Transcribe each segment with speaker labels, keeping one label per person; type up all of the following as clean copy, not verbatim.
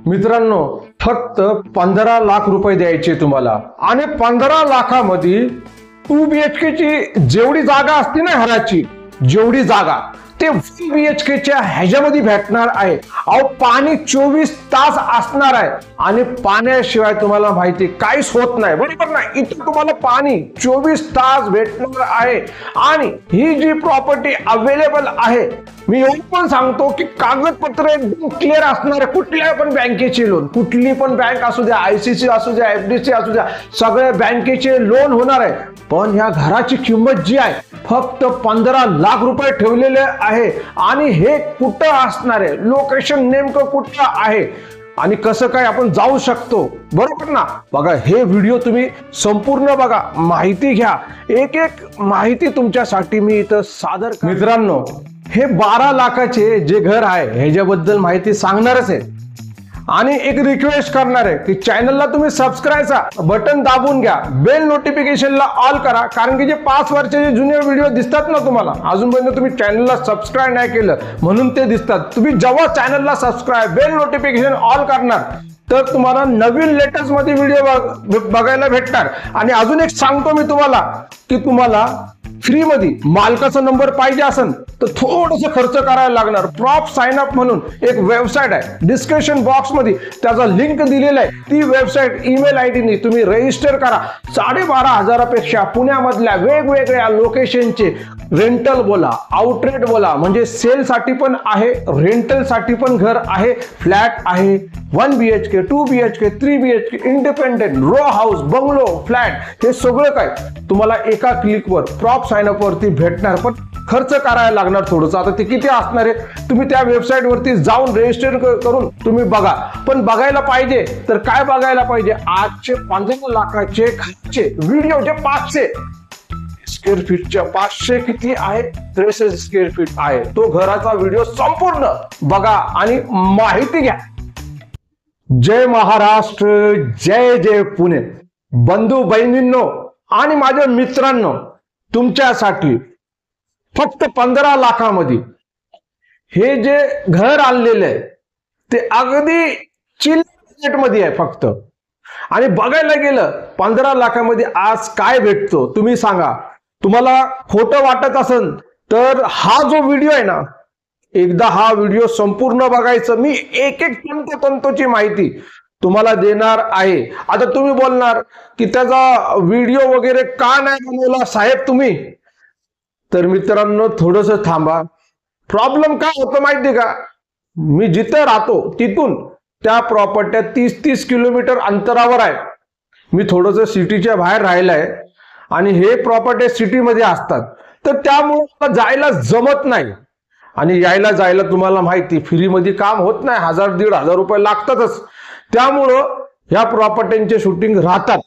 Speaker 1: मित्रांनो, फक्त 15 लाख रुपये द्यायचे तुम्हाला आणि 15 लाखामध्ये 2 BHK ची जेवढी जागा असते ना घराची, जेवढी जागा ते 1 BHK च्या ह्याच्यामध्ये भेटणार आहे. अहो, पाणी 24 तास असणार आहे आणि पाण्याशिवाय तुम्हाला माहिती काहीच होत नाही, बरोबर ना. इथे तुम्हाला पाणी 24 तास भेटणार आहे आणि ही जी प्रॉपर्टी अवेलेबल आहे, मी एवढं पण सांगतो की कागदपत्र एकदम क्लिअर असणार आहे. कुठल्या पण बँकेचे लोन, कुठली पण बँक असू द्या, ICC असू द्या, FDC असू द्या, सगळ्या बँकेचे लोन होणार आहे. पण ह्या घराची किंमत जी आहे फक्त 15 लाख रुपये ठेवलेले आहे. आणि हे कुठं असणार आहे, लोकेशन नेमकं कुठं आहे आणि कसं काय आपण जाऊ शकतो, बरोबर ना. बघा, हे व्हिडिओ तुम्ही संपूर्ण बघा, माहिती घ्या. एक एक माहिती तुमच्यासाठी मी इथं सादर. मित्रांनो, हे 12 लाखाचे जे घर आहे ह्याच्याबद्दल माहिती सांगणारच आहे आणि एक रिक्वेस्ट करणार आहे की चॅनलला तुम्ही सबस्क्राईबचा बटन दाबून घ्या, बेल नोटिफिकेशनला ऑल करा. कारण की जे 5 वर्षाचे जुने व्हिडिओ दिसतात ना तुम्हाला, अजूनपर्यंत तुम्ही चॅनलला सबस्क्राईब नाही केलं म्हणून ते दिसतात. तुम्ही जेव्हा चॅनलला सबस्क्राईब, बेल नोटिफिकेशन ऑल करणार तर तुम्हाला नवीन लेटेस्ट मध्ये व्हिडिओ बघायला भेटणार. आणि अजून एक सांगतो मी तुम्हाला की तुम्हाला फ्री मध्ये मालकाचा नंबर पाहिजे असेल तर थोडंसं खर्च करायला लागणार. प्रॉप साइन अप म्हणून एक वेबसाईट आहे, डिस्क्रिप्शन बॉक्स मध्ये त्याचा लिंक दिलेला आहे. ती वेबसाईट ईमेल ID ने तुम्ही रजिस्टर करा. 12,500 पेक्षा पुण्यामधल्या वेगवेगळ्या लोकेशनचे रेंटल बोला, आउटरेट बोला, म्हणजे सेल साठी पण आहे, रेंटल साठी पण घर आहे, फ्लॅट आहे, 1 BHK, 2 BHK, 3 BHK, independent, row house, bungalow, flat, हे सगळं काय तुम्हाला एका क्लिकवर प्रॉप साइन अप वरती भेटणार. पण खर्च करायला लागणार थोडंसं. आता ते किती असणार आहे तुम्ही त्या वेबसाईट वरती जाऊन रजिस्टर करून तुम्ही बघा. पण बघायला पाहिजे तर काय बघायला पाहिजे, आजचे 15 लाखाचे घरचे व्हिडिओ जे 500 स्क्वेअर फीटच्या 500 किती आहे, 63 स्क्वेअर फीट आहे, तो घराचा व्हिडिओ संपूर्ण बघा आणि माहिती घ्या. जय महाराष्ट्र, जय जय पुणे. बंधू बहिणींनो आणि माझ्या मित्रांनो, तुमच्यासाठी फक्त 15 लाखामध्ये हे जे घर आणलेलं आहे ते अगदी चिल बजेट मध्ये आहे फक्त. आणि बघायला गेलं 15 लाखामध्ये आज काय भेटतो तुम्ही सांगा. तुम्हाला खोटं वाटत असेल तर हा जो व्हिडिओ आहे ना, एकदा हा व्हिडिओ संपूर्ण बघायचं. मी एक एक तंतोतंतोची माहिती तुम्हाला देणार आहे. आता तुम्ही बोलणार की त्याचा व्हिडिओ वगैरे का नाही बनवला साहेब तुम्ही, तर मित्रांनो थोडंसं थांबा. प्रॉब्लेम काय होतं माहिती का, मी जिथे राहतो तिथून त्या प्रॉपर्ट्या 30-30 किलोमीटर अंतरावर आहे. मी थोडंसं सिटीच्या बाहेर राहिलं आहे आणि हे प्रॉपर्टी सिटीमध्ये असतात, तर त्यामुळे मला जायला जमत नाही. आणि यायला जायला तुम्हाला माहिती फ्रीमध्ये काम होत नाही, 1,000-1,500 रुपये लागतातच. त्यामुळं ह्या प्रॉपर्टींचे शूटिंग राहतात.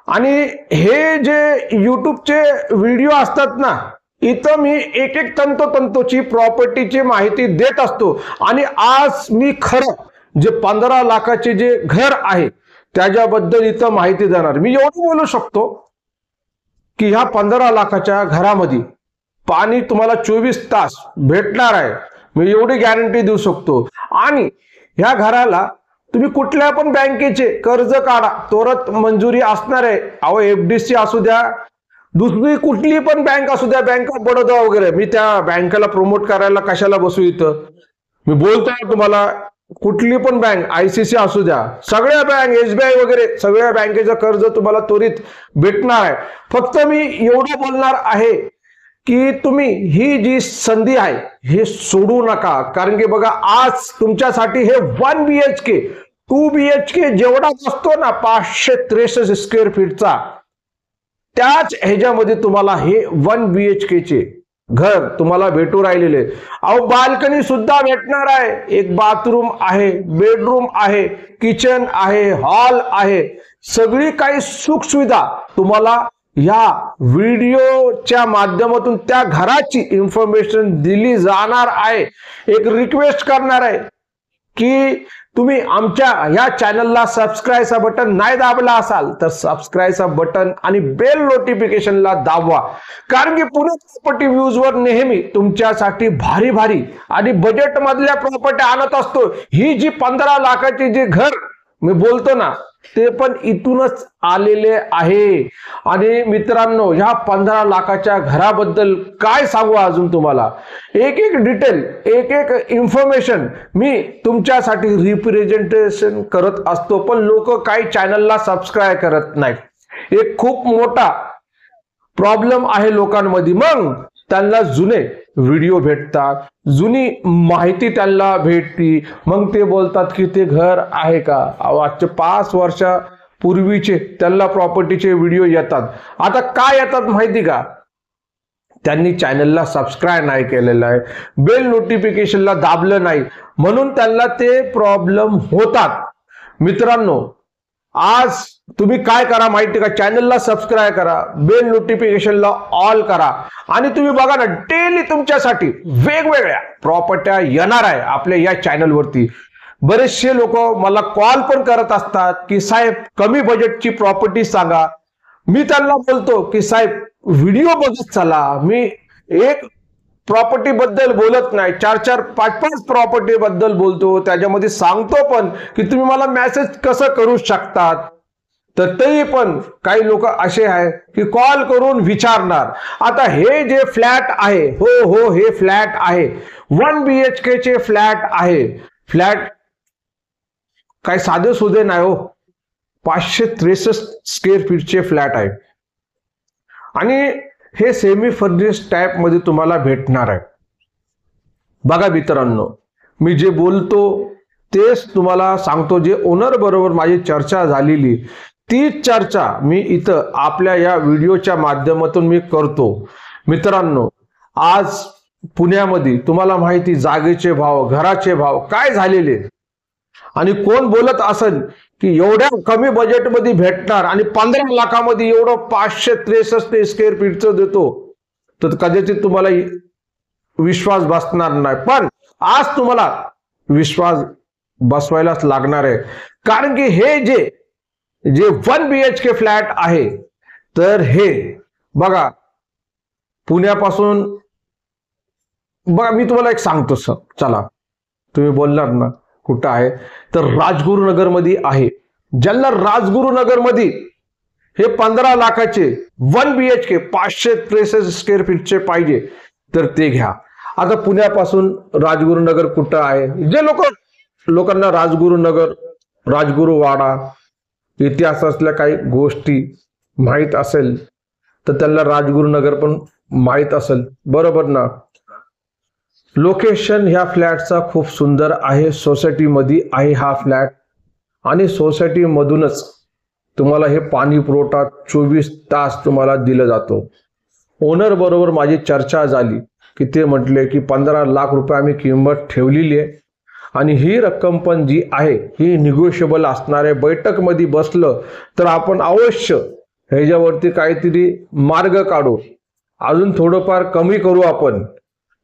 Speaker 1: आणि हे जे युट्यूबचे व्हिडिओ असतात ना, इथं मी एक एक तंतोतंतोची प्रॉपर्टीची माहिती देत असतो. आणि आज मी खरं जे 15 लाखाचे जे घर आहे त्याच्याबद्दल इथं माहिती देणार. मी एवढं बोलू शकतो की ह्या 15 लाखाच्या घरामध्ये पाणी तुम्हाला 24 तास भेटणार आहे, मी एवढी गॅरंटी देऊ शकतो. आणि ह्या घराला तुम्ही कुठल्या पण बँकेचे कर्ज काढा, त्वरित मंजुरी असणार आहे. अहो, FDC असू द्या, दुसरी कुठली पण बँक असू द्या, बँक ऑफ बडोदा वगैरे, मी त्या बँकेला प्रमोट करायला कशाला बसू इथं. मी बोलतोय तुम्हाला, कुठली पण बँक, ICC असू द्या, सगळ्या बँक, SBI वगैरे सगळ्या बँकेचं कर्ज तुम्हाला त्वरित भेटणार आहे. फक्त मी एवढं बोलणार आहे की तुम्ही ही जी संधी आहे हे सोडू नका. कारण की बघा, आज तुमच्यासाठी हे 1 BHK, 2 BHK जेवढा असतो ना 563 स्क्वेअर फीटचा, त्याच ह्याच्यामध्ये तुम्हाला हे 1 BHK चे घर तुम्हाला भेटू राहिलेले. अहो, बाल्कनी सुद्धा भेटणार आहे, एक बाथरूम आहे, बेडरूम आहे, किचन आहे, हॉल आहे, सगळी काही सुख सुविधा तुम्हाला या व्हिडिओच्या माध्यमातून त्या घराची इन्फॉर्मेशन दिली जाणार आहे. एक रिक्वेस्ट करणार आहे की तुम्ही आमच्या या चॅनलला सबस्क्राईबचा बटन नाही दाबला असाल तर सबस्क्राईबचा बटन आणि बेल नोटिफिकेशनला दाबवा, कारण की पुणे प्रॉपर्टी व्ह्यूज वर नेहमी तुमच्यासाठी भारी भारी आणि बजेट मधल्या प्रॉपर्टी आणत असतो। ही जी 15 लाखाची जी घर मी बोलतो ना ते पण इथूनच आलेले आहे। आणि मित्रांनो ह्या 15 लाखाच्या घराबद्दल काय सांगू अजून तुम्हाला, एक एक डिटेल एक एक इन्फॉर्मेशन मी तुमच्यासाठी रिप्रेझेंटेशन करत असतो, पण लोक काही चॅनलला सबस्क्राईब करत नाहीत। एक खूप मोठा प्रॉब्लेम आहे लोकांमध्ये, मग त्यांना जुने व्हिडिओ भेटतात, जुनी माहिती त्यांना भेटती, मग ते बोलतात की ते घर आहे का। आजचे 5 वर्षापूर्वीचे त्यांना प्रॉपर्टीचे व्हिडिओ येतात। आता काय येतात माहिती का, त्यांनी चॅनलला सबस्क्राईब नाही केलेलं आहे, बेल नोटिफिकेशनला दाबलं नाही, म्हणून त्यांना ते प्रॉब्लेम होतात। मित्रांनो आज तुम्ही काय करा माहिती का, चॅनलला सबस्क्राईब करा, बेल नोटिफिकेशनला ऑल करा, आणि तुम्ही बघा ना डेली तुमच्यासाठी वेगवेगळ्या प्रॉपर्ट्या येणार आहे आपल्या या चॅनलवरती। बरेचसे लोक मला कॉल पण करत असतात की साहेब कमी बजेटची प्रॉपर्टी सांगा। मी त्यांना बोलतो की साहेब व्हिडिओ बघत चला, मी एक प्रॉपर्टी बद्दल बोलत नाही, 4-4, 5-5 प्रॉपर्टी बद्दल बोलतो, त्याच्यामध्ये सांगतो पण की तुम्ही मला मेसेज कसं करू शकतात। तर तरी पण काही लोक असे आहे की कॉल करून विचारणार। आता हे जे फ्लॅट आहे, हो हे फ्लॅट आहे, 1 BHK चे फ्लॅट आहे। फ्लॅट काही साधे सुधे नाही हो, 563 स्क्वेअर फीटचे फ्लॅट आहे, आणि हे सेमी फर्निश्ड टाइप मध्ये तुम्हाला भेटणार आहे। बघा मित्रांनो मी जे बोलतो तेच तुम्हाला सांगतो, जे ओनर बरोबर माझी चर्चा झालेली ती चर्चा मी इथं आपल्या या व्हिडिओच्या माध्यमातून मी करतो। मित्रांनो आज पुण्यामध्ये तुम्हाला माहिती जागेचे भाव, घराचे भाव काय झालेले, आणि कोण बोलत असेल की एवढ्या कमी बजेटमध्ये भेटणार आणि 15 लाखामध्ये एवढं 563 स्क्वेअर फीटचं देतो, तर कदाचित तुम्हाला विश्वास बसणार नाही, पण आज तुम्हाला विश्वास बसवायलाच लागणार आहे। कारण की हे जे 1 BHK फ्लॅट आहे, तर हे बघा पुण्यापासून बघा मी तुम्हाला एक सांगतो सर, चला तुम्ही बोलणार ना कुठं आहे, तर राजगुरुनगर मध्ये आहे। ज्यांना राजगुरुनगर मध्ये हे 15 लाखाचे 1 BHK 563 स्क्वेअर फीटचे पाहिजे तर ते घ्या। आता पुण्यापासून राजगुरुनगर कुठं आहे, जे लोकांना राजगुरुनगर, राजगुरुवाडा इतिहासातल्या काही गोष्टी माहित असेल तर त्यांना राजगुरुनगर पण माहित असेल, बरोबर ना। लोकेशन ह्या फ्लॅटचा खूप सुंदर आहे, सोसायटी मध्ये आहे हा फ्लॅट, आणि सोसायटी मधूनच तुम्हाला हे पाणी पुरवठा 24 तास तुम्हाला दिला जातो। ओनर बरोबर माझी चर्चा झाली की ते म्हटले की 15 लाख रुपये आम्ही किंमत ठेवलेली आहे, आणि ही रक्कम पण जी आहे ही निगोशिएबल असणार आहे। बैठक मध्ये बसलं तर आपण अवश्य ह्याच्यावरती काहीतरी मार्ग काढू, अजून थोडंफार कमी करू आपण,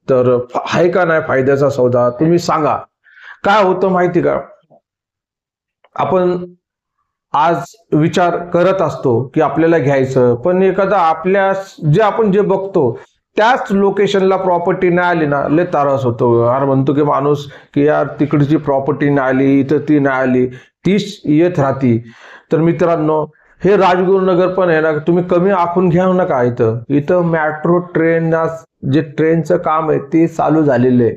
Speaker 1: तर आहे का नाही फायद्याचा सौदा तुम्ही सांगा। काय होतं माहिती का, आपण आज विचार करत असतो की आपल्याला घ्यायचं, पण एखादा आपल्या आपण जे बघतो त्याच लोकेशनला प्रॉपर्टी नाही आली ना लय त्रास होतो। यार म्हणतो की माणूस की यार तिकडची प्रॉपर्टी नाही आली, इथं ती नाही आली, तीच येत राहती। तर मित्रांनो हे राजगुरुनगर पण आहे ना, तुम्ही कमी आखून घ्या नका। इथं मेट्रो ट्रेन जे ट्रेनचं काम आहे ते चालू झालेलं आहे,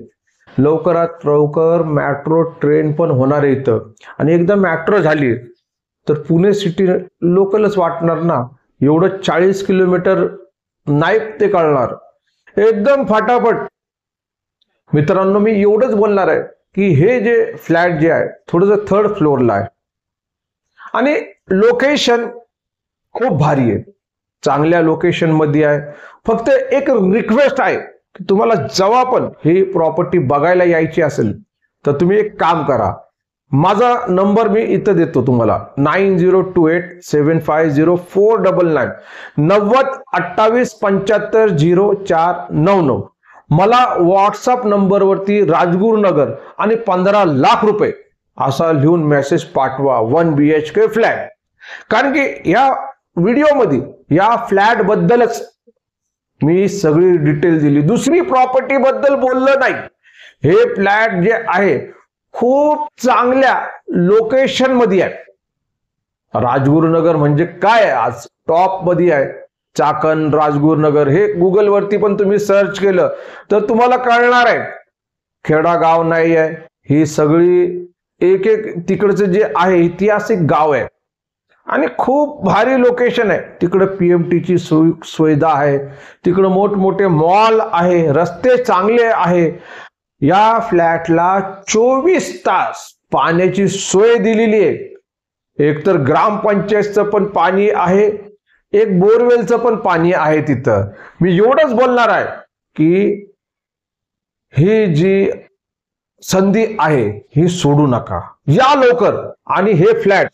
Speaker 1: लवकरात लवकर मेट्रो ट्रेन पण होणार आहे इथं, आणि एकदा मेट्रो झाली तर पुणे सिटी लोकलच वाटणार ना, एवढं 40 किलोमीटर नाही ते कळणार एकदम फटाफट। मित्रांनो मी एवढंच बोलणार आहे की हे जे फ्लॅट जे आहे थोडंसं 3rd फ्लोअरला आहे, आणि लोकेशन खूप भारी आहे, चांगल्या लोकेशन मध्ये आहे। फक्त एक रिक्वेस्ट आहे की तुम्हाला जेव्हा पण ही प्रॉपर्टी बघायला यायची असेल तर तुम्ही एक काम करा, माझा नंबर मी इथं देतो तुम्हाला 9028750499 90 28 75 0499। मला व्हॉट्सअप नंबरवरती राजगुरुनगर आणि 15 लाख रुपये असा लिहून मेसेज पाठवा 1 BHK फ्लॅट. कारण की या व्हिडिओमध्ये या फ्लॅट बद्दलच मी सगळी डिटेल दिली, दुसरी प्रॉपर्टी बद्दल बोललो नाही. हे फ्लॅट जे आहे खूप चांगल्या लोकेशन मध्ये आहे. राजगुरुनगर म्हणजे काय आहे, आज टॉप मध्ये आहे. चाकण राजगुरुनगर हे गुगल वरती पण तुम्ही सर्च केलं तर तुम्हाला कळणार आहे. खेडा गाव नाही आहे, ही सगळी एक एक तिकडचं जे आहे ऐतिहासिक गाव आहे आणि खूप भारी लोकेशन आहे. तिकडे PMT ची सुविधा आहे, तिकडे मोठमोठे मॉल आहे, रस्ते चांगले आहे. या फ्लॅटला 24 तास पाण्याची सोय दिलेली आहे. एकतर ग्रामपंचायतचं पण पाणी आहे, एक बोरवेलचं पण पाणी आहे तिथं. मी एवढंच बोलणार आहे की ही जी संधी आहे ही सोडू नका, या लवकर आणि हे फ्लॅट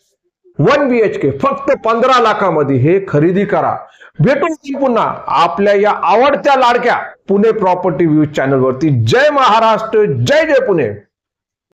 Speaker 1: 1 BHK फक्त 15 लाखामध्ये हे खरेदी करा. भेटू पुन्हा आपल्या या आवडत्या लाडक्या पुणे प्रॉपर्टी व्ह्यूज चॅनल वरती. जय महाराष्ट्र, जय जय पुणे.